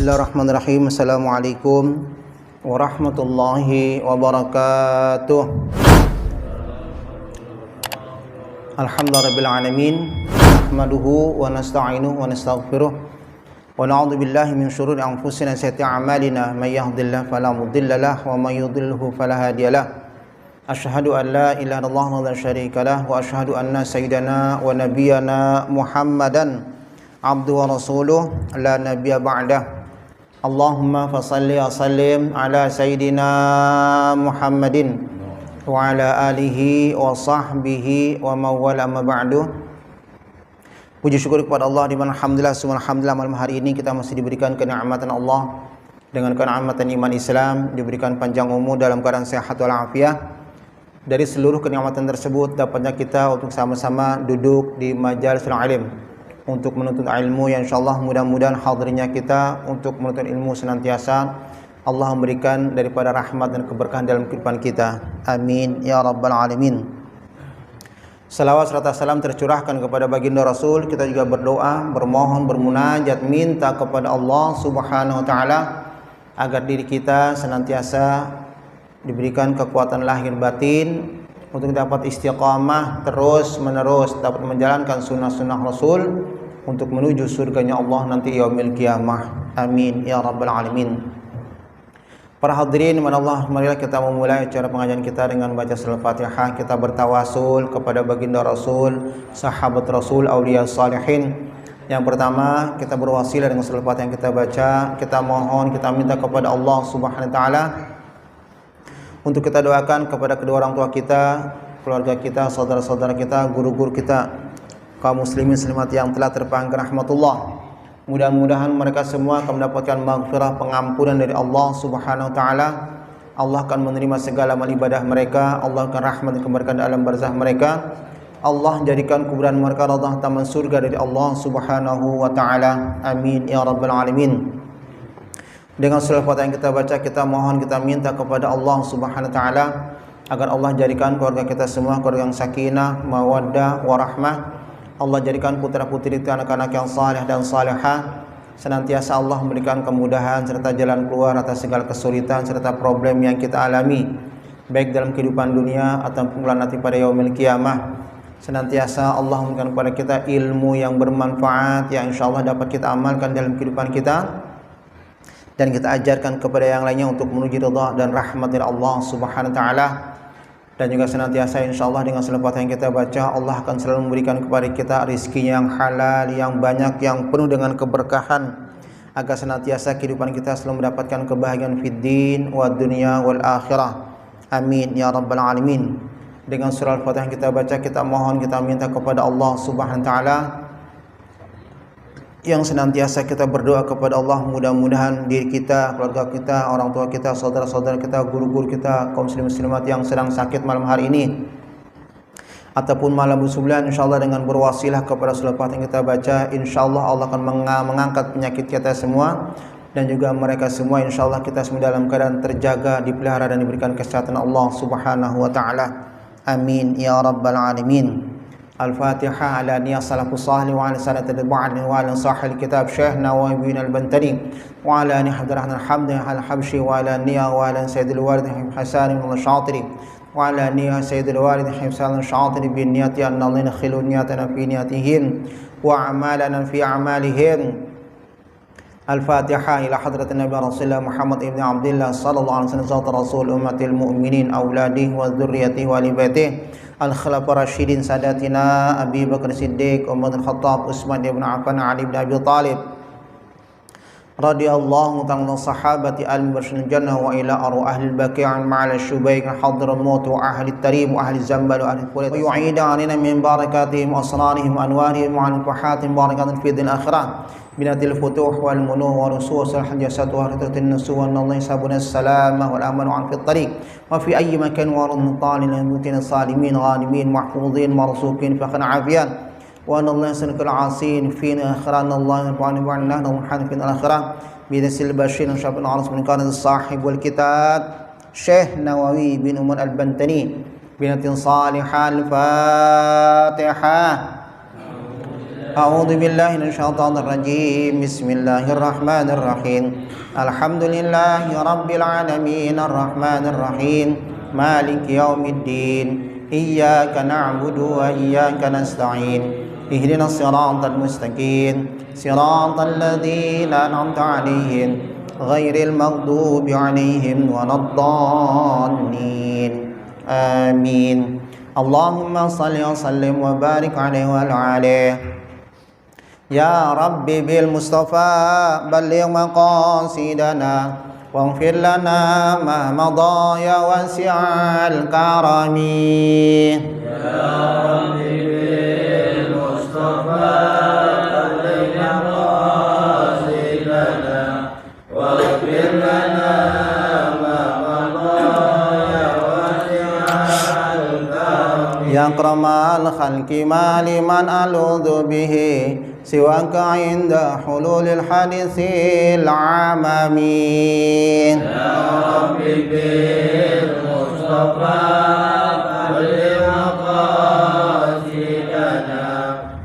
Bismillahirrahmanirrahim. Assalamualaikum warahmatullahi wabarakatuh. Alhamdulillahirabbil alamin. Nahmaduhu wa nasta'inuhu wa nastaghfiruh. Wa na'udzu billahi min syururi anfusina wa sayyiati a'malina. May yahdihillahu fala mudilla lahu wa may yudlilhu fala hadiyalah. Asyhadu an la ilaha illallah wa la syarika lah wa asyhadu anna sayyidana wa nabiyyana Muhammadan abdu wa rasuluh la nabiyya ba'dah. Allahumma fasalli wa sallim ala sayyidina Muhammadin wa ala alihi wa sahbihi wa mawala ma ba'du. Puji syukur kepada Allah di mana alhamdulillah malam hari ini kita masih diberikan kenikmatan Allah dengan kenikmatan iman Islam, diberikan panjang umur dalam keadaan sehat walafiat. Dari seluruh kenikmatan tersebut dapatnya kita untuk sama-sama duduk di majelis ilmu untuk menuntut ilmu yang insyaallah mudah-mudahan hadirnya kita untuk menuntut ilmu senantiasa Allah memberikan daripada rahmat dan keberkahan dalam kehidupan kita. Amin ya rabbal alamin. Salawat serta salam tercurahkan kepada baginda Rasul. Kita juga berdoa, bermohon, bermunajat, minta kepada Allah Subhanahu wa taala agar diri kita senantiasa diberikan kekuatan lahir batin untuk dapat istiqamah terus menerus dapat menjalankan sunnah-sunnah Rasul untuk menuju surganya Allah nanti yaumil qiyamah. Amin ya rabbal alamin. Para hadirin mana Allah, marilah kita memulai acara pengajian kita dengan baca surah Fatihah. Kita bertawasul kepada baginda Rasul, sahabat Rasul, auliya salihin. Yang pertama, kita berwasilah dengan surah Fatihah yang kita baca. Kita mohon, kita minta kepada Allah Subhanahu wa taala untuk kita doakan kepada kedua orang tua kita, keluarga kita, saudara-saudara kita, guru-guru kita, kaum muslimin muslimat yang telah terpanggil rahmatullah. Mudah-mudahan mereka semua akan mendapatkan maghfirah, pengampunan dari Allah Subhanahu wa taala. Allah akan menerima segala amal ibadah mereka. Allah akan rahmat dan keberkahan dalam barzah mereka. Allah jadikan kuburan mereka radhah taman surga dari Allah Subhanahu wa taala. Amin ya rabbal alamin. Dengan surah Fatihah yang kita baca, kita mohon, kita minta kepada Allah Subhanahu wa taala agar Allah jadikan keluarga kita semua keluarga yang sakinah, mawaddah, warahmah. Allah jadikan putra-putri kita anak-anak yang saleh dan salihah. Senantiasa Allah memberikan kemudahan serta jalan keluar atas segala kesulitan serta problem yang kita alami, baik dalam kehidupan dunia ataupun nanti pada yaumil qiyamah. Senantiasa Allah memberikan kepada kita ilmu yang bermanfaat yang insyaallah dapat kita amalkan dalam kehidupan kita dan kita ajarkan kepada yang lainnya untuk menuju ridha dan rahmat dari Allah Subhanahu wa taala. Dan juga senantiasa insyaallah dengan selepas yang kita baca, Allah akan selalu memberikan kepada kita rezeki yang halal, yang banyak, yang penuh dengan keberkahan, agar senantiasa kehidupan kita selalu mendapatkan kebahagiaan fid din wa dunya wal akhirah. Amin ya rabbal alamin. Dengan surah Al-Fatihah yang kita baca, kita mohon, kita minta kepada Allah Subhanahu wa taala yang senantiasa kita berdoa kepada Allah, mudah-mudahan diri kita, keluarga kita, orang tua kita, saudara-saudara kita, guru-guru kita, kaum muslimat yang sedang sakit malam hari ini ataupun malam sebelumnya, insyaallah dengan berwasilah kepada surah yang kita baca, insyaallah Allah akan mengangkat penyakit kita semua dan juga mereka semua, insyaallah kita semua dalam keadaan terjaga, dipelihara dan diberikan kesehatan Allah Subhanahu wa taala. Amin ya rabbal alamin. Al-Fatihah ala niyah salafus salih wa ala sanati al-ba'd wa ala sahih kitab Syekh Nawawi bin al-Bantani wa ala niyah Abdurrahman al-Hamdi al-Habsyi wa ala niyah wa ala Sayyidil Walid Hasan al-Syatiri wa ala niyah Sayyidil Walid Hasan al-Syatiri bin niyati anna Allah nakhilu niyatana fi niyatihim wa a'malana fi a'malihim. Al-Fatihah ila hadratin Nabi Rasulullah Muhammad ibn Abdullah sallallahu alaihi wasallam rasul ummatil mu'minin auladihi wa dzurriyyatihi wa li baitihi al-khulafa rasyidin sadatina Abi Bakar Siddiq, Umar bin Khattab, Utsman bin Affan, Ali bin Abi Thalib radhiyallahu ta'ala sahabati al-mubasysyirin jannah wa ila arwah ahli al-baqi' ma'al syubayk hadramut wa ahli at-tarim wa ahli zambal wa ahli al-qulat wa yu'ida alina min barakatihim asrarihim anwarihim wa al-fahatim barakatun fi din akhirah binatil futuh wal munuh wa rusus al-hajasat wa ratatin nusu wa Allah sabuna salamah wal aman wa fi at-tariq wa fi ayyi makan wa runtalin mutin salimin ghanimin mahfuzin marsukin fakhna afiyan wa Allah sanakal asin fina akhiran Allah wa anna muhadifin al-akhirah bidasil bashir syabun aras min kana sahib wal kitab Syekh Nawawi bin Umar al-Bantani binatin salihah. Al-Fatihah. أعوذ بالله من الشيطان الرجيم بسم الله الرحمن الرحيم الحمد لله رب العالمين الرحمن الرحيم مالك يوم الدين إياك نعبد وإياك نستعين اهدنا الصراط المستقيم صراط الذين أنعمت عليهم غير المغضوب عليهم ولا الضالين آمين اللهم صل وسلم وبارك عليه وعلى آله يا رب بالمصطفى بلغ مقاصدنا واغفر لنا ما مضى يا واسع الكرم يا رب بالمصطفى بلغ مقاصدنا واغفر لنا ما مضى يا واسع الكرم يا أكرم الخلق ما لمن ألوذ به سواك عند حلول الحادث العمم يا رب بالمصطفى بلغ مقاصدنا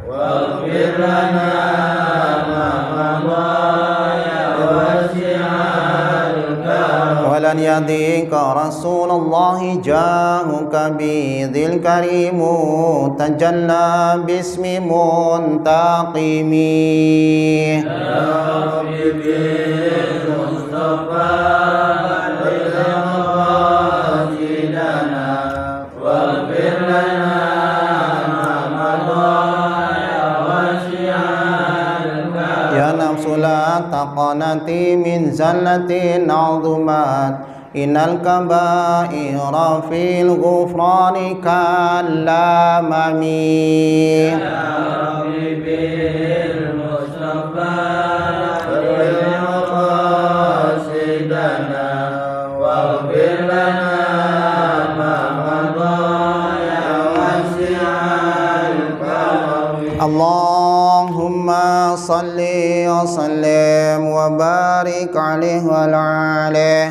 واغفر لنا ما مضى يا واسع الكرم ولن يضيق رسول الله جاهك بذي الكريم تجلى باسم منتقم يا رب بالمصطفى بلغ مقاصدنا واغفر لنا ما مضى يا واسع الكرم يا نفس لا تقنطي من زلة عظمت إن الكبائر في الغفران كالأمم يا رب بالمصطفى بلغ مقاصدنا واغفر لنا ما مضى يا واسع الكرم اللهم صل وسلم وبارك عليه وعلى آله.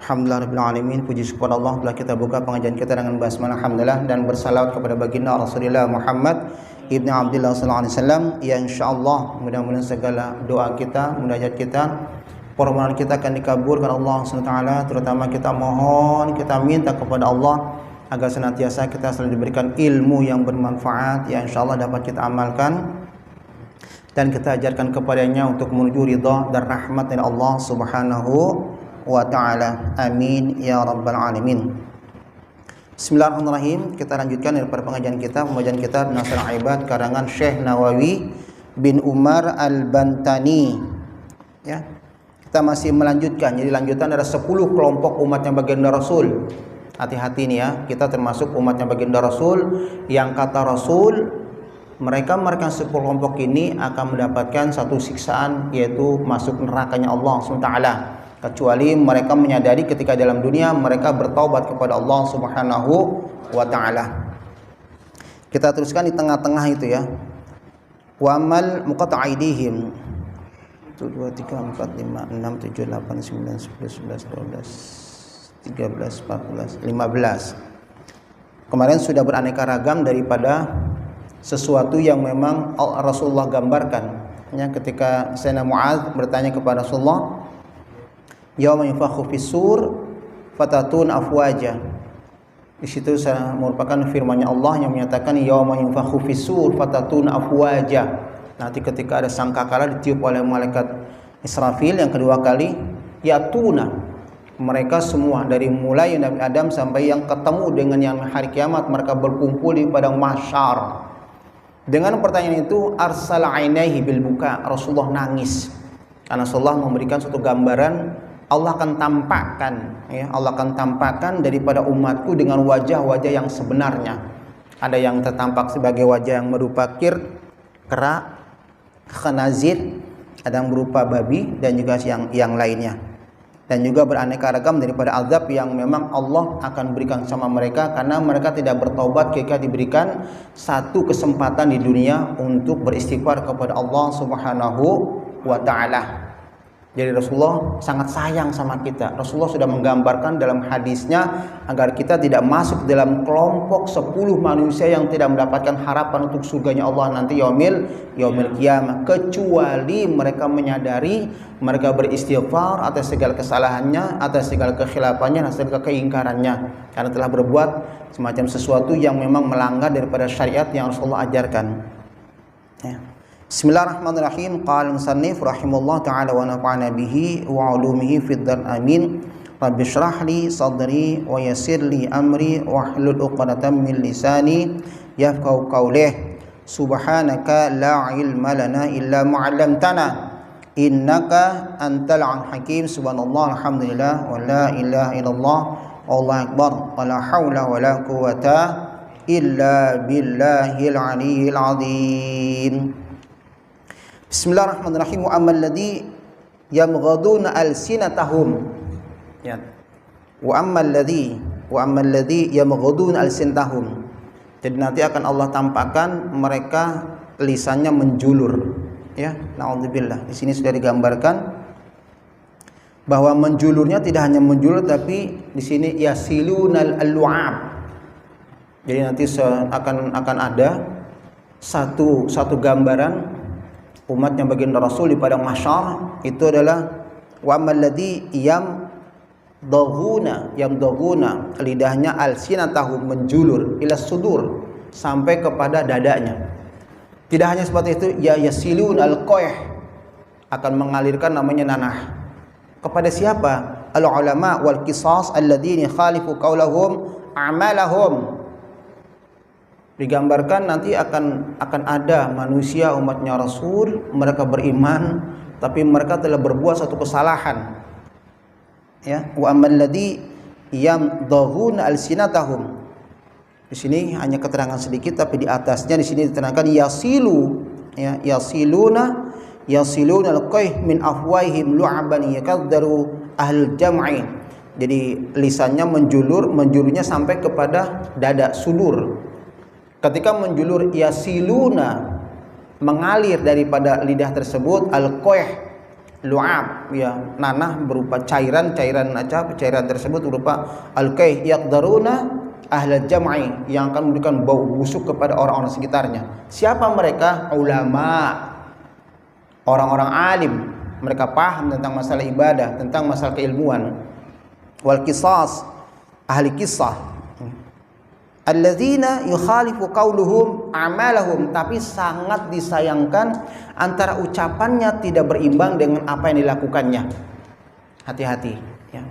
Alhamdulillah Rabbil Alamin. Puji syukur Allah telah kita buka pengajian kita dengan basmalah alhamdulillah dan bersalawat kepada baginda Rasulullah Muhammad Ibn Abdullah sallallahu alaihi wasallam. Ya insyaallah mudah-mudahan segala doa kita, munajat kita, permohonan kita akan dikabulkan Allah Subhanahu wa taala. Terutama kita mohon, kita minta kepada Allah agar senantiasa kita selalu diberikan ilmu yang bermanfaat yang insyaallah dapat kita amalkan dan kita ajarkan kepadanya untuk menuju ridha dan rahmat dari Allah Subhanahu wa ta'ala. Amin ya rabbal alamin. Bismillahirrahmanirrahim. Kita lanjutkan daripada pengajian kita, pembacaan kitab Nasr Ibad karangan Syekh Nawawi bin Umar Al-Bantani. Ya. Kita masih melanjutkan. Jadi lanjutan ada 10 kelompok umatnya baginda Rasul. Hati-hati nih ya, kita termasuk umatnya baginda Rasul yang kata Rasul mereka 10 kelompok ini akan mendapatkan satu siksaan, yaitu masuk nerakanya Allah SWT, kecuali mereka menyadari ketika dalam dunia mereka bertaubat kepada Allah Subhanahu wa taala. Kita teruskan di tengah-tengah itu ya. Wa amal muqatta'idihim 1 2 3 4 5 6 7 8 9 10 11 12 13 14 15. Kemarin sudah beraneka ragam daripada sesuatu yang memang Rasulullah gambarkan. Ya, ketika Sayyidina Mu'adz bertanya kepada Rasulullah, yauma yunfakhu fis-sur fatatun afwaja. Di situ merupakan firman-Nya Allah yang menyatakan yauma yunfakhu fis-sur fatatun afwaja. Nanti ketika ada sangkakala ditiup oleh malaikat Israfil yang kedua kali, yatuna, mereka semua dari mulai Nabi Adam sampai yang ketemu dengan yang hari kiamat, mereka berkumpul di padang mahsyar. Dengan pertanyaan itu arsala ainaihi bil buka, Rasulullah nangis karena Rasulullah memberikan suatu gambaran Allah akan tampakkan, ya, Allah akan tampakkan daripada umatku dengan wajah-wajah yang sebenarnya. Ada yang tertampak sebagai wajah yang berupa kera, khanazir, ada yang berupa babi dan juga yang lainnya. Dan juga beraneka ragam daripada azab yang memang Allah akan berikan sama mereka karena mereka tidak bertaubat ketika diberikan satu kesempatan di dunia untuk beristighfar kepada Allah Subhanahu wa taala. Jadi Rasulullah sangat sayang sama kita. Rasulullah sudah menggambarkan dalam hadisnya agar kita tidak masuk dalam kelompok 10 manusia yang tidak mendapatkan harapan untuk surganya Allah nanti yaumil qiyamah, kecuali mereka menyadari, mereka beristighfar atas segala kesalahannya, atas segala kekhilafannya, atas segala keingkarannya, karena telah berbuat semacam sesuatu yang memang melanggar daripada syariat yang Rasulullah ajarkan. Ya. Bismillahirrahmanirrahim. Qala al-musannif rahimahullah ta'ala wa nafa'ana bihi wa 'ulumihi fid dar amin. Rabbi shrah li sadri wa yassir li amri wa hlul 'uqdatam min lisani yafqahu qawli. Subhanaka la ilma lana illa ma 'allamtana innaka antal hakim. Subhanallah alhamdulillah wa la ilaha illallah wallahu akbar wa la haula wa la quwata illa billahil aliyyil azim. Bismillahirrahmanirrahim. Wa ammal ladzi yamghaduna alsinatahum. Ya. Wa ammal ladzi yamghaduna alsinatahum. Jadi nanti akan Allah tampakkan mereka lisannya menjulur. Ya, naudzubillah. Di sini sudah digambarkan bahwa menjulurnya tidak hanya menjulur, tapi di sini yasilunal lu'ab. Jadi nanti akan ada satu gambaran umatnya baginda Rasul di padang mahsyar, itu adalah wa ammalladzi yamdaghuna, lidahnya alsinatahum menjulur ila sudur, sampai kepada dadanya. Tidak hanya seperti itu, ya yasilun al-qayh, akan mengalirkan namanya nanah. Kepada siapa? Al-ulama wal qisas alladzina khalifu qaulahum a'malahum. Digambarkan nanti akan ada manusia umatnya Rasul, mereka beriman tapi mereka telah berbuat satu kesalahan. Ya, wa ammal ladzi yamdaghuna alsinatahum. Di sini hanya keterangan sedikit, tapi di atasnya di sini diterangkan yasilu, ya, yasiluna al-qayh min afwahihim lu'aban yakaddaru ahlul jam'i. Jadi lisannya menjulurnya sampai kepada dada, sudur. Ketika menjulur yasiluna, mengalir daripada lidah tersebut al-qayh, lu'ab, ya, nanah berupa cairan tersebut berupa al-qayh yaqdaruna ahlal jam'i, yang akan memberikan bau busuk kepada orang-orang sekitarnya. Siapa mereka? Ulama, orang-orang alim, mereka paham tentang masalah ibadah, tentang masalah keilmuan. Wal qisas, ahli kisah, alladzina yukhalifu qauluhum a'malahum, tapi sangat disayangkan antara ucapannya tidak berimbang dengan apa yang dilakukannya. Hati-hati, ya.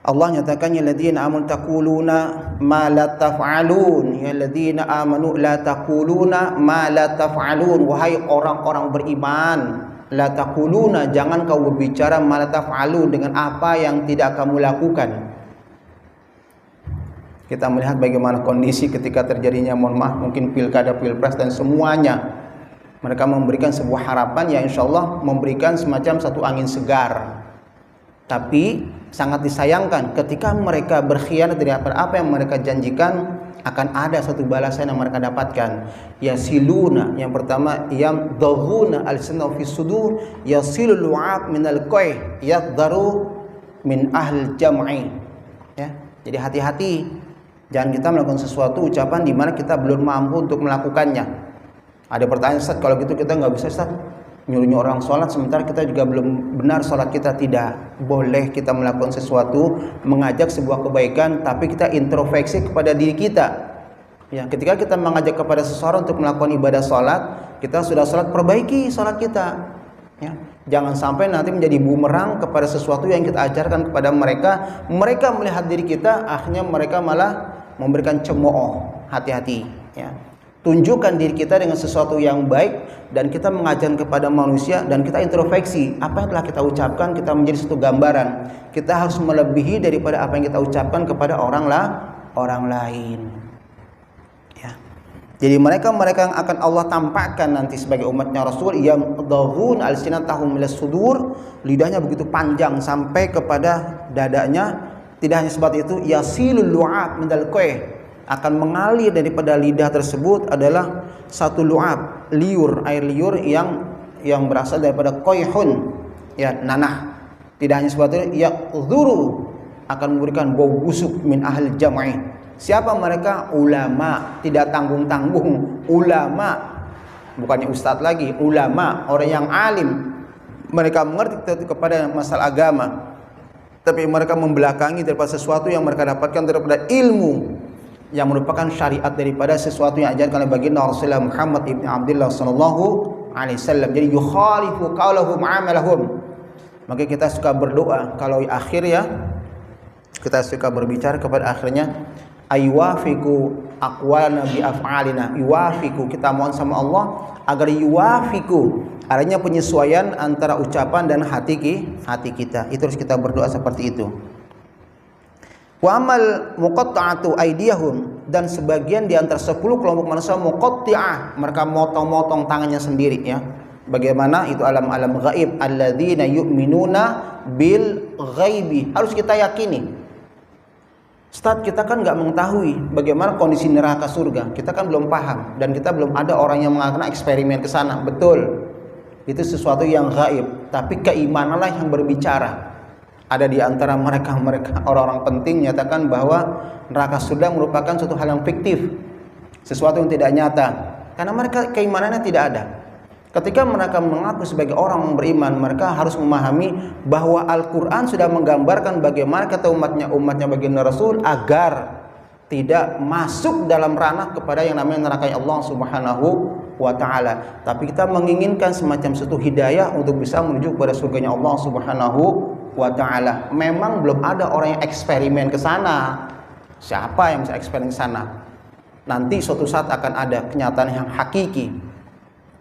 Allah nyatakan ya alladzina amanu taquluna ma la taf'alun, ya alladzina amanu la taquluna ma la taf'alun, wahai orang-orang beriman, la taquluna, jangan kau berbicara ma la taf'alun, dengan apa yang tidak kamu lakukan. Kita melihat bagaimana kondisi ketika terjadinya, mohon maaf, mungkin pilkada, pilpres dan semuanya. Mereka memberikan sebuah harapan yang insya Allah memberikan semacam satu angin segar. Tapi sangat disayangkan ketika mereka berkhianat dari apa yang mereka janjikan, akan ada satu balasan yang mereka dapatkan. Yasiluna, yang pertama, yamdaghuna al-sinna fi sudur, yasilul lu'ab min al-qayh yaqdaru min ahl jam'i. Ya, jadi hati-hati. Jangan kita melakukan sesuatu ucapan di mana kita belum mampu untuk melakukannya. Ada pertanyaan, Ustaz, kalau gitu kita nggak bisa, Ustaz, nyuruh orang sholat sementara kita juga belum benar sholat kita. Tidak boleh kita melakukan sesuatu, mengajak sebuah kebaikan, tapi kita introspeksi kepada diri kita. Ya, ketika kita mengajak kepada seseorang untuk melakukan ibadah sholat, kita sudah sholat, perbaiki sholat kita. Ya, jangan sampai nanti menjadi bumerang kepada sesuatu yang kita ajarkan kepada mereka. Mereka melihat diri kita, akhirnya mereka malah memberikan cemooh. Hati-hati, ya. Tunjukkan diri kita dengan sesuatu yang baik, dan kita mengajarkan kepada manusia, dan kita introspeksi apa yang telah kita ucapkan, kita menjadi satu gambaran. Kita harus melebihi daripada apa yang kita ucapkan kepada orang lain. Ya. Jadi mereka yang akan Allah tampakkan nanti sebagai umatnya Rasul, yang daghun alsinatahum milas sudur, lidahnya begitu panjang sampai kepada dadanya. Tidak hanya seperti itu, yasilul lu'ab minal qayh, akan mengalir daripada lidah tersebut adalah satu lu'ab, liur, air liur yang yang berasal daripada qoyhun, ya, nanah. Tidak hanya seperti itu, yaqdhuru, akan memberikan bau busuk min ahli jam'i. Siapa mereka? Ulama, tidak tanggung-tanggung, ulama, bukannya ustadz lagi, ulama, orang yang alim. Mereka mengerti kepada masalah agama, tapi mereka membelakangi daripada sesuatu yang mereka dapatkan daripada ilmu yang merupakan syariat daripada sesuatu yang diajarkan oleh baginda Rasulullah Muhammad ibn Abdullah sallallahu alaihi wasallam. Jadi yukhalifu qaulahum amalahum. Maka kita suka berdoa kalau akhir, ya, kita suka berbicara kepada akhirnya aywafiku aqwalana bi af'alina. Yuwafiku, kita mohon sama Allah agar yuwafiku, adanya penyesuaian antara ucapan dan hati kita. Itu harus kita berdoa seperti itu. Wa amal muqatta'atu aydiyahum, dan sebagian di antara 10 kelompok manusia muqatti'ah, mereka motong-motong tangannya sendiri, ya. Bagaimana itu alam-alam gaib, alladzina yu'minuna bil ghaibi. Harus kita yakini. Ustaz, kita kan nggak mengetahui bagaimana kondisi neraka surga. Kita kan belum paham, dan kita belum ada orang yang mengatakan eksperimen ke sana. Betul. Itu sesuatu yang gaib, tapi keimananlah yang berbicara. Ada di antara mereka orang-orang penting menyatakan bahwa neraka surga merupakan suatu hal yang fiktif, sesuatu yang tidak nyata, karena mereka keimanannya tidak ada. Ketika mereka mengaku sebagai orang yang beriman, mereka harus memahami bahwa Al-Quran sudah menggambarkan bagaimana kata umatnya baginda Rasul agar tidak masuk dalam ranah kepada yang namanya neraka Allah Subhanahu wa ta'ala. Tapi kita menginginkan semacam satu hidayah untuk bisa menuju kepada surganya Allah Subhanahu wa ta'ala. Memang belum ada orang yang eksperimen ke sana. Siapa yang bisa eksperimen ke sana? Nanti suatu saat akan ada kenyataan yang hakiki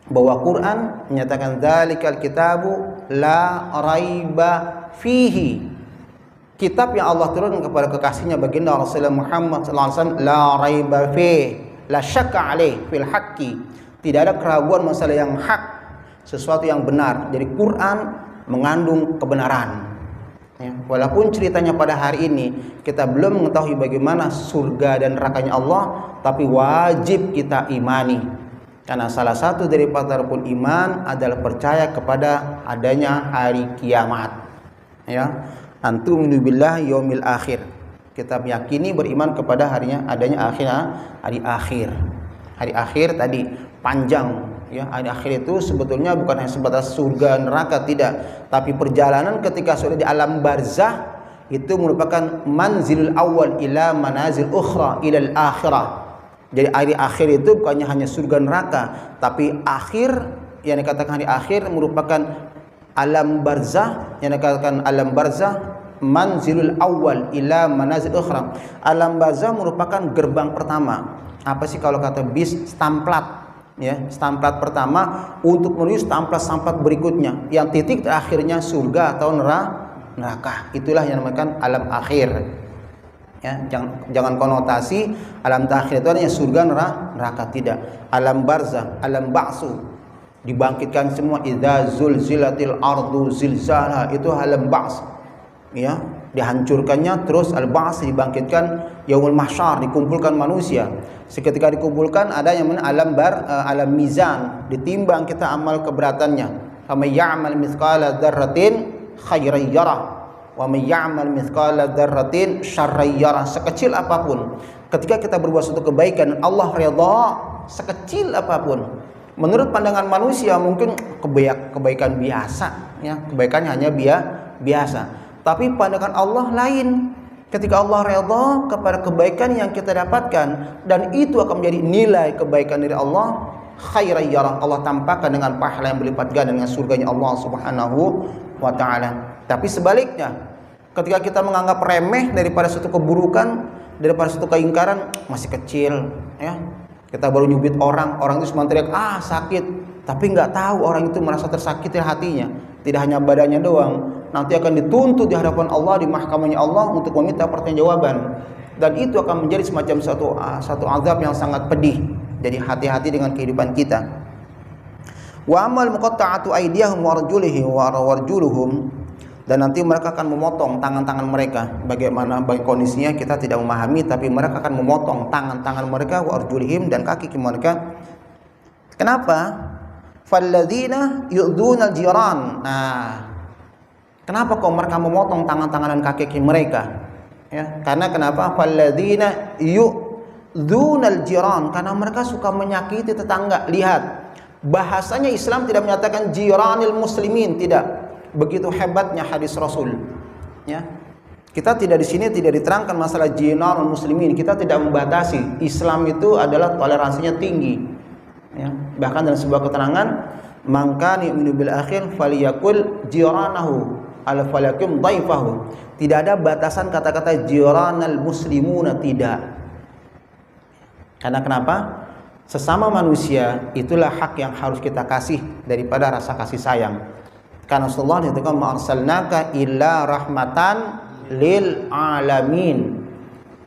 bahwa Quran menyatakan dzalikal kitabu la raiba fihi. Kitab yang Allah turunkan kepada kekasihnya baginda Rasulullah Muhammad sallallahu alaihi wasallam, la raiba fihi, la syakka alaih fil haqqi. Tidak ada keraguan masalah yang hak, sesuatu yang benar. Jadi Quran mengandung kebenaran. Ya, walaupun ceritanya pada hari ini kita belum mengetahui bagaimana surga dan nerakanya Allah, tapi wajib kita imani. Karena salah satu dari rukun iman adalah percaya kepada adanya hari kiamat. Ya, antuminu billahi yaumil akhir. Kita meyakini beriman kepada adanya hari akhir. Hari akhir tadi panjang, ya. Hari akhir itu sebetulnya bukan hanya sebatas surga neraka, tidak, tapi perjalanan ketika sudah di alam barzah itu merupakan manzilul awal ila manazil ukhra ila al-akhirah. Jadi hari akhir itu bukannya hanya surga neraka, tapi akhir yang dikatakan hari akhir merupakan alam barzah. Yang dikatakan alam barzah manzilul awal ila manazil ukhra. Alam barzah merupakan gerbang pertama. Apa sih kalau kata bis? Stamplat, ya, stamplat pertama untuk menuju stamplat berikutnya yang titik terakhirnya surga atau neraka. Itulah yang dinamakan alam akhir. Ya, jangan konotasi alam akhir itu hanya surga neraka, tidak. Alam barzah, alam ba'su, dibangkitkan semua. Idza zulzilatil ardu zilzalaha, itu alam ba's, ya, dihancurkannya, terus al-ba's, dibangkitkan. Yaumul mahsyar, dikumpulkan manusia. Seketika dikumpulkan ada yang namanya alam mizan, ditimbang kita amal keberatannya. Faman ya'mal mithqala dzarratin khairan yarah wa may ya'mal mithqala dzarratin syarran yarah. Sekecil apapun, ketika kita berbuat suatu kebaikan, Allah redha sekecil apapun. Menurut pandangan manusia mungkin kebaikan biasa, ya, kebaikan hanya biasa. Tapi pandangan Allah lain. Ketika Allah redha kepada kebaikan yang kita dapatkan, dan itu akan menjadi nilai kebaikan dari Allah, khairan yarah, Allah tampakkan dengan pahala yang berlipat ganda dengan surganya Allah Subhanahu wa ta'ala. Tapi sebaliknya, ketika kita menganggap remeh daripada suatu keburukan, daripada suatu keingkaran, masih kecil, ya. Kita baru nyubit orang itu cuma teriak sakit, tapi nggak tahu orang itu merasa tersakiti hatinya. Tidak hanya badannya doang, nanti akan dituntut di hadapan Allah, di mahkamahnya Allah untuk meminta pertanggungjawaban. Dan itu akan menjadi semacam satu azab yang sangat pedih. Jadi hati-hati dengan kehidupan kita. Wa amal muqatta'atu aydiyahum wa arjuluhum, dan nanti mereka akan memotong tangan-tangan mereka. Bagaimana kondisinya kita tidak memahami, tapi mereka akan memotong tangan-tangan mereka, wa arjulihim, dan kaki mereka. Kenapa? falladzina yu'dzunal jiran. Nah, kenapa kok mereka memotong tangan-tangan dan kaki mereka? Ya, karena kenapa? Falladzina yu'dzunal jiran, karena mereka suka menyakiti tetangga. Lihat, bahasanya Islam tidak menyatakan jiranil muslimin, tidak. Begitu hebatnya hadis Rasul. Ya. Kita tidak di sini tidak diterangkan masalah jiranil muslimin. Kita tidak membatasi. Islam itu adalah toleransinya tinggi. Ya. Bahkan dalam sebuah keterangan, man kana yu'minu bil akhir falyakul jiranahu al falyakum dhaifahu. Tidak ada batasan kata-kata jiranal muslimuna, tidak. Karena kenapa? Sesama manusia itulah hak yang harus kita kasih daripada rasa kasih sayang. Karena Rasulullah itu kan ma'arsalnaka illa rahmatan lil alamin.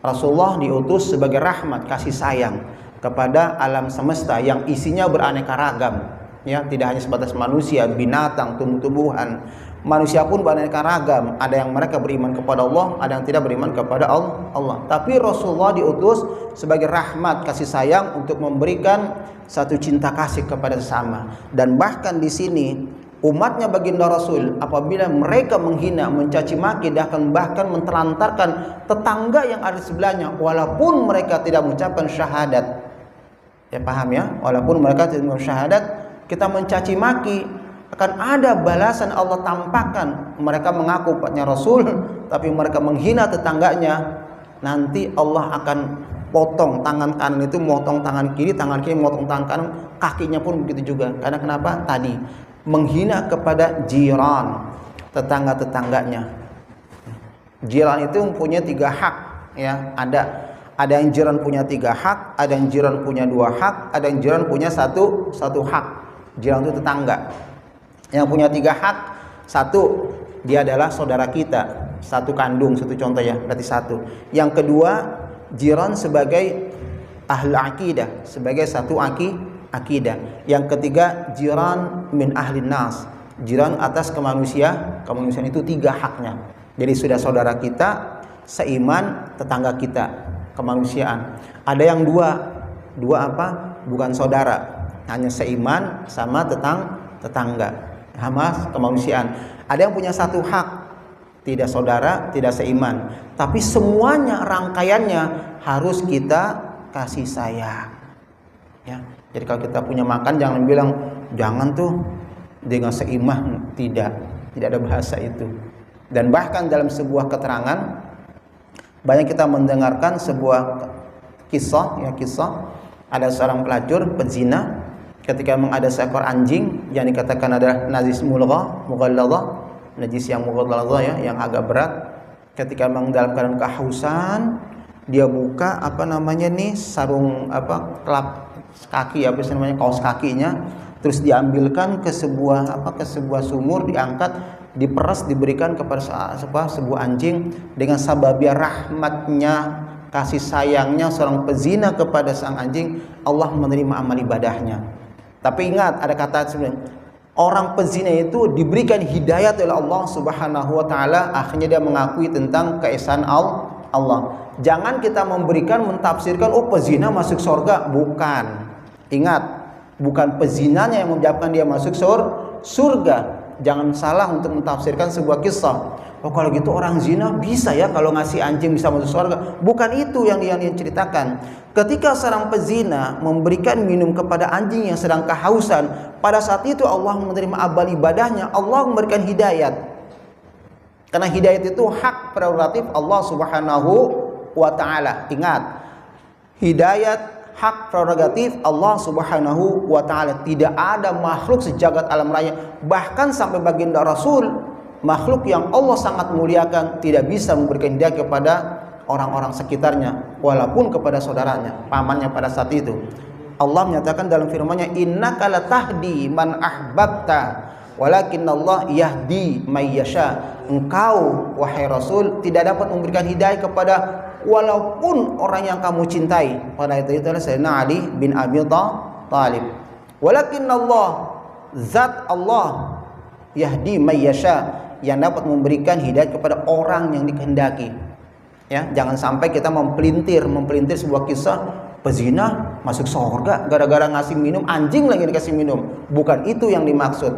Rasulullah diutus sebagai rahmat, kasih sayang kepada alam semesta yang isinya beraneka ragam. Ya, tidak hanya sebatas manusia, binatang, tumbuh-tumbuhan. Manusia pun beraneka ragam. Ada yang mereka beriman kepada Allah, ada yang tidak beriman kepada Allah. Tapi Rasulullah diutus sebagai rahmat, kasih sayang untuk memberikan satu cinta kasih kepada sesama. Dan bahkan di sini umatnya baginda Rasul apabila mereka menghina, mencaci maki, bahkan mentelantarkan tetangga yang ada di sebelahnya, walaupun mereka tidak mengucapkan syahadat. Ya, paham ya? Walaupun mereka tidak mengucapkan syahadat, kita mencaci maki, akan ada balasan Allah tampakkan. Mereka mengaku umatnya Rasul, tapi mereka menghina tetangganya. Nanti Allah akan potong tangan kanan itu, motong tangan kiri motong tangan kanan, kakinya pun begitu juga. Karena kenapa? Tadi menghina kepada jiran, tetangga-tetangganya. Jiran itu mempunyai 3 hak, ya. Ada yang jiran punya 3 hak, ada yang jiran punya 2 hak, ada yang jiran punya satu hak. Jiran itu tetangga. Yang punya 3 hak, 1, dia adalah saudara kita, satu kandung, satu contoh ya, berarti 1. Yang kedua, jiran sebagai ahli akidah, sebagai satu akidah. Yang ketiga, jiran min ahli nas, jiran atas kemanusiaan itu 3 haknya. Jadi sudah saudara kita, seiman, tetangga kita, kemanusiaan. Ada yang dua apa? Bukan saudara, hanya seiman sama tetangga, sama kemanusiaan. Ada yang punya 1 hak, tidak saudara, tidak seiman, tapi semuanya rangkaiannya harus kita kasih sayang. Ya. Jadi kalau kita punya makan, jangan bilang jangan tuh dengan seiman, tidak ada bahasa itu. Dan bahkan dalam sebuah keterangan banyak kita mendengarkan sebuah kisah ada seorang pelacur pezina ketika memang ada seekor anjing yang dikatakan adalah najis mughalladhah, najis yang mughalladhah ya, yang agak berat. Ketika memang dalam keadaan kehausan, dia buka sarung kelap kaki, kaos kakinya, terus diambilkan ke sebuah sumur, diangkat, diperas, diberikan kepada sebuah anjing. Dengan sababia rahmatnya, kasih sayangnya seorang pezina kepada sang anjing, Allah menerima amal ibadahnya. Tapi ingat, ada kata sebenarnya, orang pezina itu diberikan hidayat oleh Allah Subhanahu wa taala, akhirnya dia mengakui tentang keesaan Allah. Jangan kita mentafsirkan pezina masuk surga, bukan. Ingat, bukan pezinanya yang menyebabkan dia masuk surga. Jangan salah untuk mentafsirkan sebuah kisah. Kalau gitu orang zina bisa ya, kalau ngasih anjing bisa masuk surga. Bukan itu yang ceritakan. Ketika seorang pezina memberikan minum kepada anjing yang sedang kehausan, pada saat itu Allah menerima amal ibadahnya, Allah memberikan hidayat. Karena hidayat itu hak prerogatif Allah Subhanahu wa taala. Ingat, hidayat hak prerogatif Allah Subhanahu wa taala. Tidak ada makhluk sejagat alam raya, bahkan sampai baginda Rasul, makhluk yang Allah sangat muliakan, tidak bisa memberikan hidayah kepada orang-orang sekitarnya, walaupun kepada saudaranya, pamannya pada saat itu. Allah menyatakan dalam firman-Nya, innaka latahdi man ahbabta walakinallah yahdi may yasha. Engkau wahai Rasul tidak dapat memberikan hidayah kepada walaupun orang yang kamu cintai. Pada itu adalah Sayyidina Ali bin Abi Thalib. Walakinallah, zat Allah, yahdi may yasha, yang dapat memberikan hidayah kepada orang yang dikehendaki. Ya, jangan sampai kita mempelintir sebuah kisah pezina masuk surga gara-gara ngasih minum anjing lagi dikasih minum. Bukan itu yang dimaksud.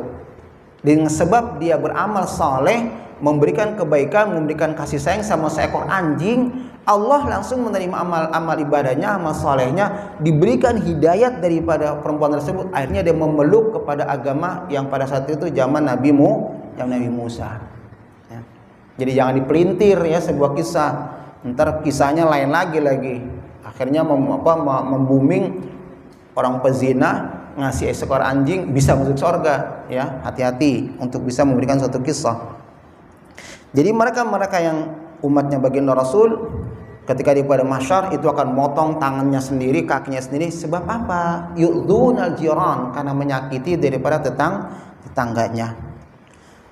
Dengan sebab dia beramal saleh, memberikan kebaikan, memberikan kasih sayang sama seekor anjing, Allah langsung menerima amal ibadahnya, amal salehnya, diberikan hidayat daripada perempuan tersebut. Akhirnya dia memeluk kepada agama yang pada saat itu zaman Nabi Musa. Ya. Jadi jangan dipelintir ya sebuah kisah. Ntar kisahnya lain lagi. Akhirnya membuming orang pezina ngasih seekor anjing bisa masuk surga. Ya, hati-hati untuk bisa memberikan suatu kisah. Jadi mereka yang umatnya baginda Rasul ketika di pada mahsyar itu akan motong tangannya sendiri, kakinya sendiri. Sebab apa? Yu'dzunal jiran, karena menyakiti daripada tetangganya.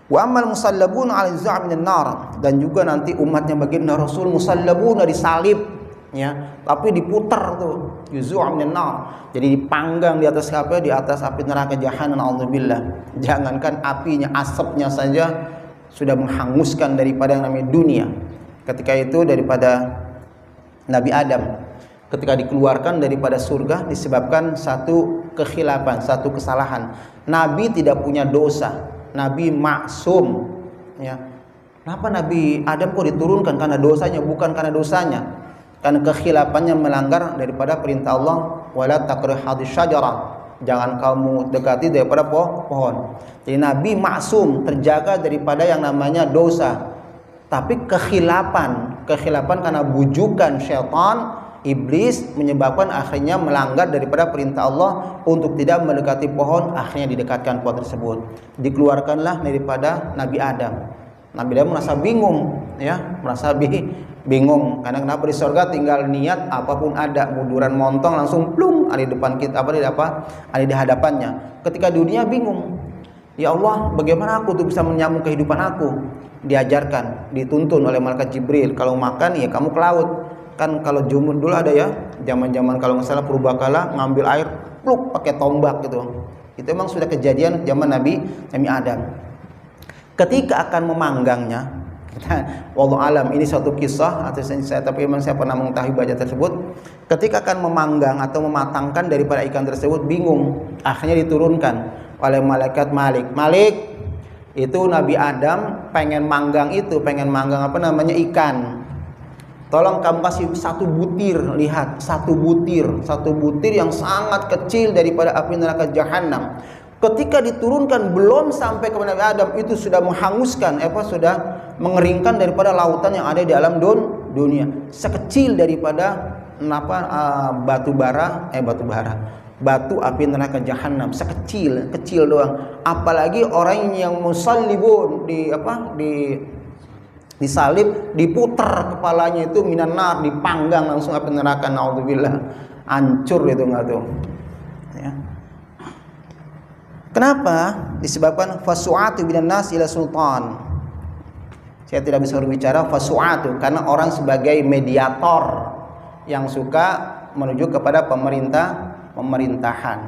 Wa amal musallabun 'ala zu'ab minan nar, dan juga nanti umatnya baginda Rasul musallabun disalib ya, tapi diputar tuh yuzu'ab minan nar. Jadi dipanggang di atas apa? Di atas api neraka jahanam, auzubillah. Jangankan apinya, asapnya saja sudah menghanguskan daripada yang namanya dunia. Ketika itu daripada Nabi Adam ketika dikeluarkan daripada surga disebabkan satu kekhilafan, satu kesalahan. Nabi tidak punya dosa, Nabi maksum ya. Kenapa Nabi Adam kok diturunkan? Karena dosanya, bukan karena dosanya. Karena kekhilafannya melanggar daripada perintah Allah, wala taqrabus syajarah. Jangan kamu dekati daripada pohon. Jadi Nabi maksum, terjaga daripada yang namanya dosa. Tapi kekhilapan karena bujukan syaitan, iblis, menyebabkan akhirnya melanggar daripada perintah Allah untuk tidak mendekati pohon. Akhirnya didekatkan pohon tersebut. Dikeluarkanlah daripada Nabi Adam. Nabi Adam merasa bingung ya, bingung karena kenapa di surga tinggal niat apapun ada, munduran montong langsung plung ada di depan kita, ada di hadapannya. Ketika dunia bingung, ya Allah bagaimana aku tuh bisa menyambung kehidupan aku? Diajarkan, dituntun oleh malaikat Jibril, kalau makan ya kamu ke laut. Kan kalau jumud dulu ada ya, zaman-zaman kalau nggak salah purbakala ngambil air pluk pakai tombak gitu. Itu memang sudah kejadian zaman Nabi Adam. Ketika akan memanggangnya, wallahu alam, ini suatu kisah atau saya, tapi memang saya pernah mengetahui baca tersebut. Ketika akan memanggang atau mematangkan daripada ikan tersebut, bingung. Akhirnya diturunkan oleh malaikat Malik. Itu Nabi Adam pengen manggang ikan. Tolong kamu kasih satu butir, lihat satu butir yang sangat kecil daripada api neraka jahanam. Ketika diturunkan belum sampai kepada Nabi Adam, itu sudah menghanguskan, sudah mengeringkan daripada lautan yang ada di alam dunia. Sekecil daripada batu api neraka jahanam, kecil doang. Apalagi orang yang musallibun disalib, diputar kepalanya itu minan nar, dipanggang langsung api neraka, naudzubillah. Hancur itu enggak tuh. Ya. Kenapa? Disebabkan fasu'atu binan nas ila sultan. Saya tidak bisa berbicara fasu'atu karena orang sebagai mediator yang suka menuju kepada pemerintahan.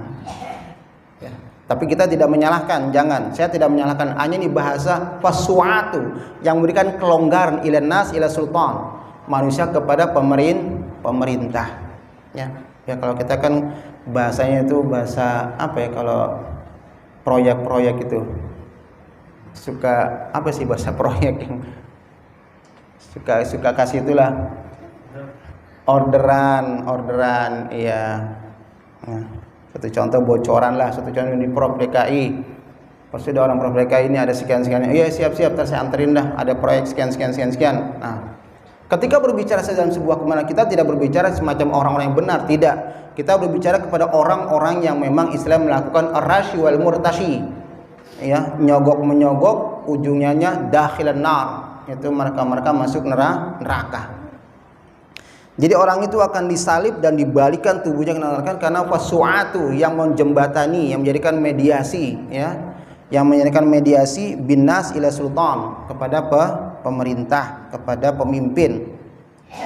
Ya. Tapi kita tidak menyalahkan, jangan. Saya tidak menyalahkan, hanya ini bahasa fasu'atu yang memberikan kelonggaran ila nas ila sultan, manusia kepada pemerintah. Ya. Ya kalau kita kan bahasanya itu bahasa kalau proyek-proyek itu suka bahasa proyek yang suka kasih itulah orderan iya. Nah, satu contoh bocoran lah, satu contoh di Prof DKI. Pasti ada orang Prof DKI ini ada sekian-sekian. Iya siap-siap, saya anterin dah, ada proyek sekian. Nah, ketika berbicara dalam sebuah kemenangan, kita tidak berbicara semacam orang-orang yang benar, tidak. Kita berbicara kepada orang-orang yang memang Islam melakukan ar-rashi wal murtashi. Ya, menyogok ujungnya dakhilan nar. Itu mereka masuk neraka. Jadi orang itu akan disalib dan dibalikan tubuhnya ke neraka karena fasu'atu yang menjembatani, yang menjadikan mediasi ya. Yang menjadikan mediasi binas ila sultan, kepada pemerintah, kepada pemimpin.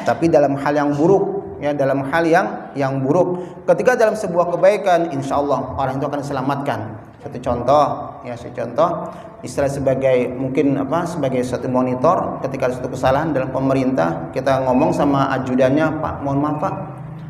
Tapi dalam hal yang buruk ya, dalam hal yang buruk. Ketika dalam sebuah kebaikan, insyaallah orang itu akan diselamatkan. Satu contoh, istilah sebagai mungkin sebagai satu monitor. Ketika ada satu kesalahan dalam pemerintah, kita ngomong sama ajudannya, Pak, mohon maaf Pak,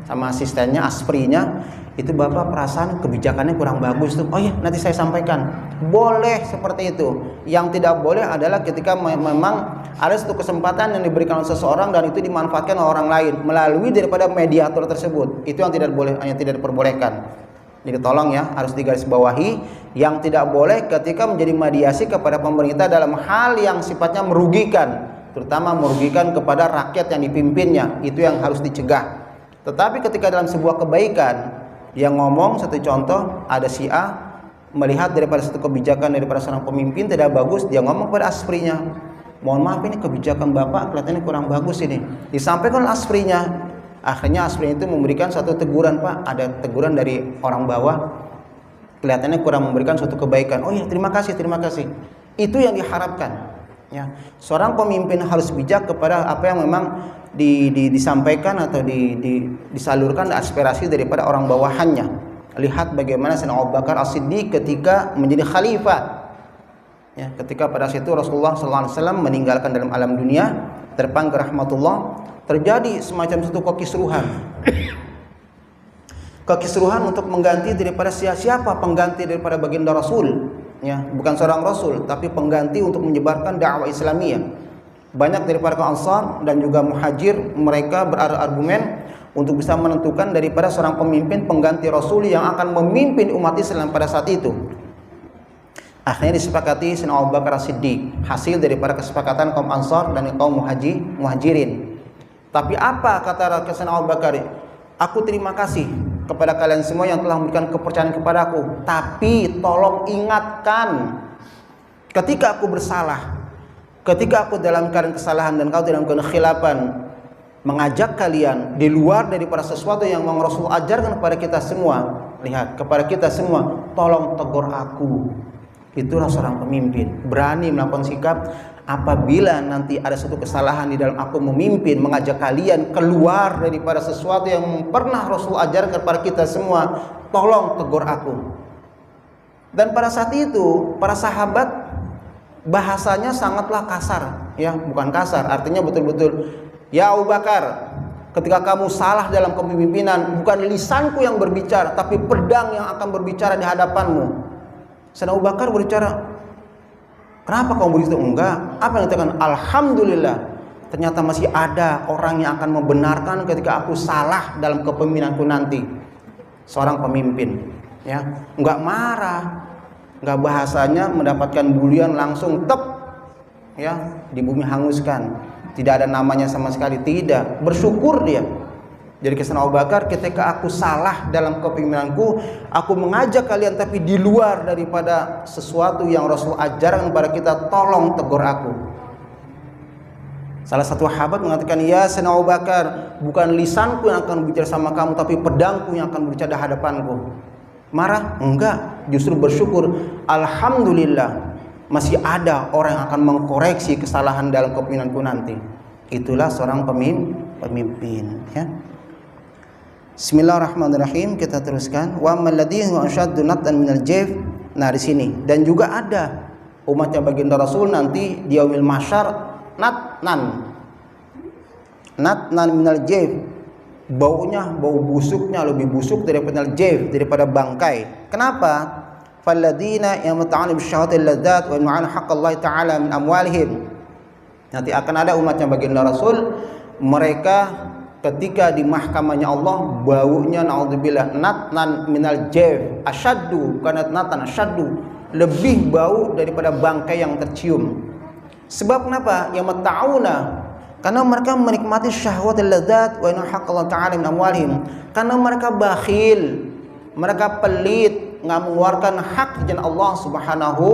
sama asistennya, asprinya, itu bapak perasaan kebijakannya kurang bagus tuh, oh iya nanti saya sampaikan. Boleh seperti itu. Yang tidak boleh adalah ketika memang ada satu kesempatan yang diberikan oleh seseorang dan itu dimanfaatkan oleh orang lain melalui daripada mediator tersebut. Itu yang tidak boleh, yang tidak diperbolehkan. Jadi tolong ya, harus digarisbawahi, yang tidak boleh ketika menjadi mediasi kepada pemerintah dalam hal yang sifatnya merugikan, terutama merugikan kepada rakyat yang dipimpinnya, itu yang harus dicegah. Tetapi ketika dalam sebuah kebaikan, yang ngomong satu contoh, ada si A melihat daripada satu kebijakan daripada seorang pemimpin tidak bagus, dia ngomong pada asprinya, mohon maaf ini kebijakan bapak kelihatannya kurang bagus ini. Disampaikan oleh asprinya. Akhirnya asprinya itu memberikan satu teguran, Pak, ada teguran dari orang bawah, kelihatannya kurang memberikan suatu kebaikan. Oh ya, terima kasih, terima kasih. Itu yang diharapkan. Ya, seorang pemimpin harus bijak kepada apa yang memang disampaikan atau disalurkan aspirasi daripada orang bawahannya. Lihat bagaimana Sayyidina Abu Bakar As-Siddiq ketika menjadi khalifah. Ya, ketika pada situ Rasulullah SAW meninggalkan dalam alam dunia, terbang ke rahmatullah, terjadi semacam satu kekisruhan. Kekisruhan untuk mengganti daripada siapa pengganti daripada baginda Rasul. Ya, bukan seorang Rasul, tapi pengganti untuk menyebarkan dakwah Islamiyah. Banyak daripada kaum Ansar dan juga Muhajir, mereka berargumen untuk bisa menentukan daripada seorang pemimpin pengganti Rasul yang akan memimpin umat Islam pada saat itu. Akhirnya disepakati Sayyidina Abu Bakar As-Siddiq, hasil daripada kesepakatan kaum Ansar dan kaum Muhajirin. Tapi apa kata Sayyidina Abu Bakar? Aku terima kasih kepada kalian semua yang telah memberikan kepercayaan kepadaku, tapi tolong ingatkan ketika aku bersalah, ketika aku dalam keadaan kesalahan dan kau dalam keadaan khilapan, mengajak kalian di luar daripada sesuatu yang Rasul ajarkan kepada kita semua. Lihat, kepada kita semua, tolong tegur aku. Itulah seorang pemimpin, berani melakukan sikap. Apabila nanti ada satu kesalahan di dalam aku memimpin, mengajak kalian keluar daripada sesuatu yang pernah Rasul ajarkan kepada kita semua, tolong tegur aku. Dan pada saat itu para sahabat bahasanya sangatlah kasar, ya, bukan kasar, artinya betul-betul, ya Abu Bakar, ketika kamu salah dalam kepemimpinan, bukan lisanku yang berbicara, tapi pedang yang akan berbicara di hadapanmu. Sayyidina Abu Bakar berbicara, kenapa kamu begitu? Enggak. Apa yang dikatakan? Alhamdulillah, ternyata masih ada orang yang akan membenarkan ketika aku salah dalam kepemimpinanku nanti. Seorang pemimpin, ya, enggak marah, enggak bahasanya mendapatkan bulian langsung tep, ya, di bumi hanguskan. Tidak ada namanya sama sekali, tidak. Bersyukur dia. Jadi Sayyidina Abu Bakar, ketika aku salah dalam kepemimpinanku, aku mengajak kalian tapi di luar daripada sesuatu yang Rasul ajarkan kepada kita, tolong tegur aku. Salah satu sahabat mengatakan, ya Sayyidina Abu Bakar, bukan lisanku yang akan berbicara sama kamu, tapi pedangku yang akan berbicara di hadapanku. Marah? Enggak, justru bersyukur. Alhamdulillah, masih ada orang yang akan mengkoreksi kesalahan dalam kepemimpinanku nanti. Itulah seorang pemimpin, ya. Bismillahirrahmanirrahim, kita teruskan. Wa malladhi huwa ashaddu nat'an minal jayf. Nah, di sini dan juga ada umatnya baginda Rasul nanti di yaumil mahsyar nat'an minal jayf. Baunya, bau busuknya lebih busuk daripada jayf, daripada bangkai. Kenapa? Falladina yamta'anu bisyahwatil ladzat wa yu'anu haqqallahi ta'ala min amwalihim. Nanti akan ada umatnya baginda Rasul, mereka ketika di mahkamahnya Allah baunya naudzubillah natnan minal jayf, asyaddu, bukan natnan, asyaddu, lebih bau daripada bangkai yang tercium. Sebab kenapa? Ya mata'una, karena mereka menikmati syahwatul ladzat wa inna haqqallahu ta'ala min amwalihim, karena mereka bakhil, mereka pelit, enggak mengeluarkan hak jalan Allah Subhanahu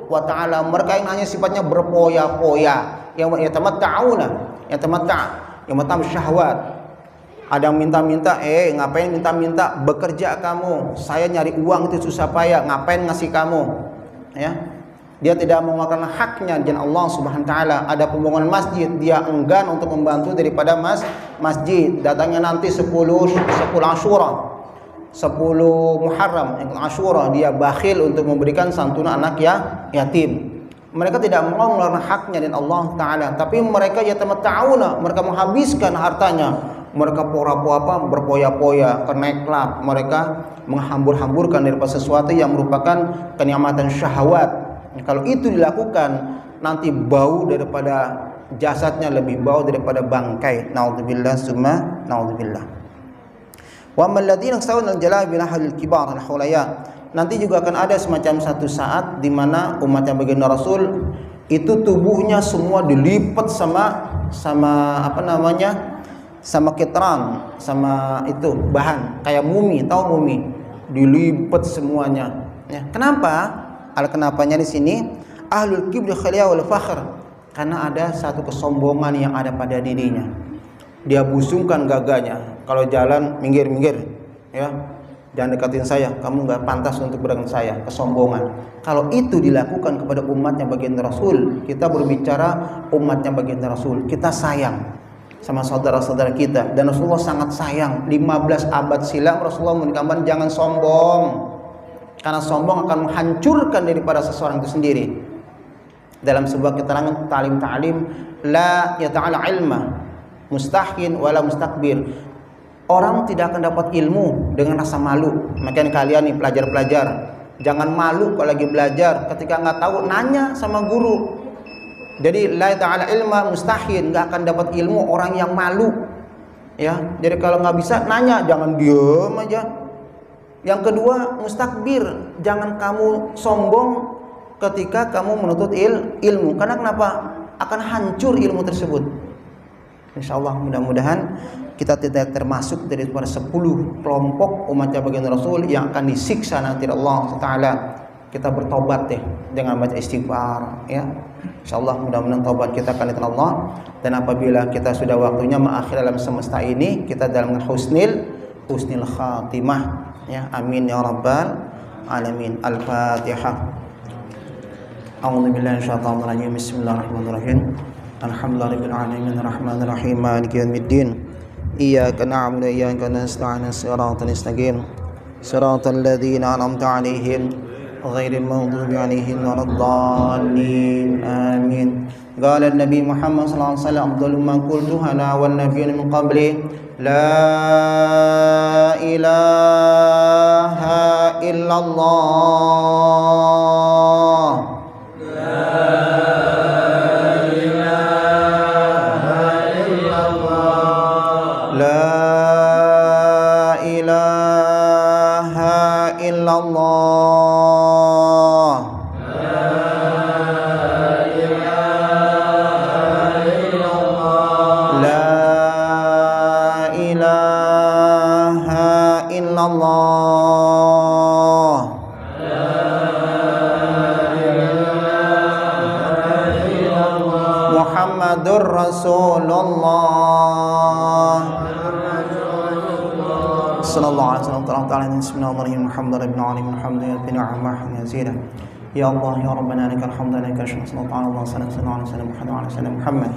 wa taala. Mereka yang hanya sifatnya berpoya-poya, yang yatamatta'una, yang matam syahwat. Ada yang minta-minta, ngapain minta-minta? Bekerja kamu, saya nyari uang itu susah payah, ngapain ngasih kamu? Ya, dia tidak mengeluarkan haknya dan Allah Subhanahu wa taala. Ada pembangunan masjid, dia enggan untuk membantu daripada masjid. Datangnya nanti 10 Asyura, 10 Muharram, yang Asyura, dia bakhil untuk memberikan santunan anak yatim. Mereka tidak mau mengeluarkan haknya dan Allah taala, tapi mereka yatamatta'una, mereka menghabiskan hartanya, mereka berpoya-poya, keneklap, mereka menghambur-hamburkan daripada sesuatu yang merupakan kenikmatan syahwat. Kalau itu dilakukan, nanti bau daripada jasadnya lebih bau daripada bangkai. Naudzubillah summa naudzubillah. Wa ammal ladzina yastawuna al-jalal bil ahlil kibar al-hulaya. Nanti juga akan ada semacam satu saat di mana umatnya baginda Rasul itu tubuhnya semua dilipat sama sama kitran, sama itu bahan kayak mumi, tahu mumi, dilipat semuanya. Ya. Kenapa? Kenapanya di sini ahlul kibri khaliya wal fakhr, karena ada satu kesombongan yang ada pada dirinya. Dia busungkan gaganya, kalau jalan minggir, ya. Jangan dekatin saya, kamu nggak pantas untuk berdekat saya, kesombongan. Kalau itu dilakukan kepada umatnya baginda Rasul, kita berbicara umatnya baginda Rasul, kita sayang sama saudara-saudara kita, dan Rasulullah sangat sayang. 15 abad silam Rasulullah mengingatkan jangan sombong, karena sombong akan menghancurkan daripada seseorang itu sendiri. Dalam sebuah keterangan ta'lim la yata'ala ilma mustahkin wala mustakbir. Orang tidak akan dapat ilmu dengan rasa malu. Makanya kalian nih pelajar-pelajar, jangan malu kalau lagi belajar. Ketika nggak tahu, nanya sama guru. Jadi la ta'ala ilma mustahil, nggak akan dapat ilmu orang yang malu. Ya, jadi kalau nggak bisa nanya, jangan diam aja. Yang kedua, mustakbir, jangan kamu sombong ketika kamu menuntut ilmu. Karena kenapa? Akan hancur ilmu tersebut. Insyaallah mudah-mudahan kita tidak termasuk dari 10 kelompok umatnya baginda Rasul yang akan disiksa nanti Allah Taala. Kita bertobat deh dengan baca istighfar, ya. Insyaallah mudah-mudahan taubat kita akan diterima Allah, dan apabila kita sudah waktunya mengakhiri alam semesta ini, kita dalam husnil khatimah, ya. Amin ya rabbal alamin. Al-Fatihah. A'udzubillahi minasyaitonir rajim. Bismillahirrahmanirrahim. Alhamdulillahirabbil alamin arrahmanir rahim maliki yaumiddin. Iyyaka na'budu wa iyyaka nasta'in shiratal mustaqim shiratal ladzina an'amta 'alaihim ghairil maghdubi 'alaihim waladdallin. Amin. Qala an-nabi Muhammad sallallahu alaihi wasallam afdalu ma qultu ana wan nabiyyun min qabli la ilaha illallah. Muhammadur Rasulullah sallallahu alaihi wasallam. Bismillahirrahmanirrahim. Alhamdulillahirabbil alamin. Alhamdulillah ya Allah ya Rabbana lakal hamdu laka syukran sallallahu alaihi wasallam Muhammad.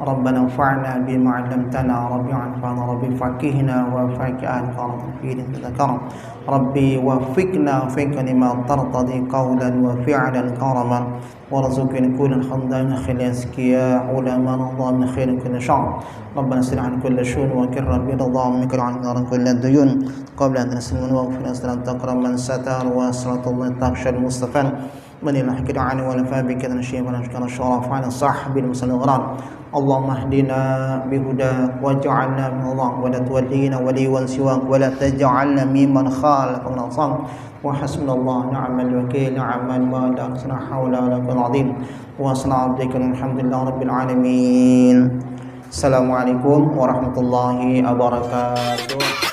Rabbana anfa'na bima 'allamtana rabbi anfa'na rabbi faqihna wa faqihna fi dzakaram rabbi waffiqna lima tartadi qawlan wa fi'lan karaman warzuqna kullal hamdan khilas kiya ulama nadham khair kulli sha'r. Rabbana sirh an kulli shun wa kirra bi radham mikran an kulli duyun qabla an naslimu wa fi asran taqram man satar wa sallallahu taqshal mustafan من الحكي عنه ولا فابك نشيب ونشكر الشرف عن الصحب المسلمين. اللهم اهدنا بهداك واجعلنا من الله ولا تولينا وليا سواك ولا تجعلنا ممن خالف من عصاك وحسبنا الله نعم الوكيل نعم المولى لا حول ولا قوة عظيم وصنع عبدك الحمد لله رب العالمين. Assalamualaikum warahmatullahi wabarakatuh.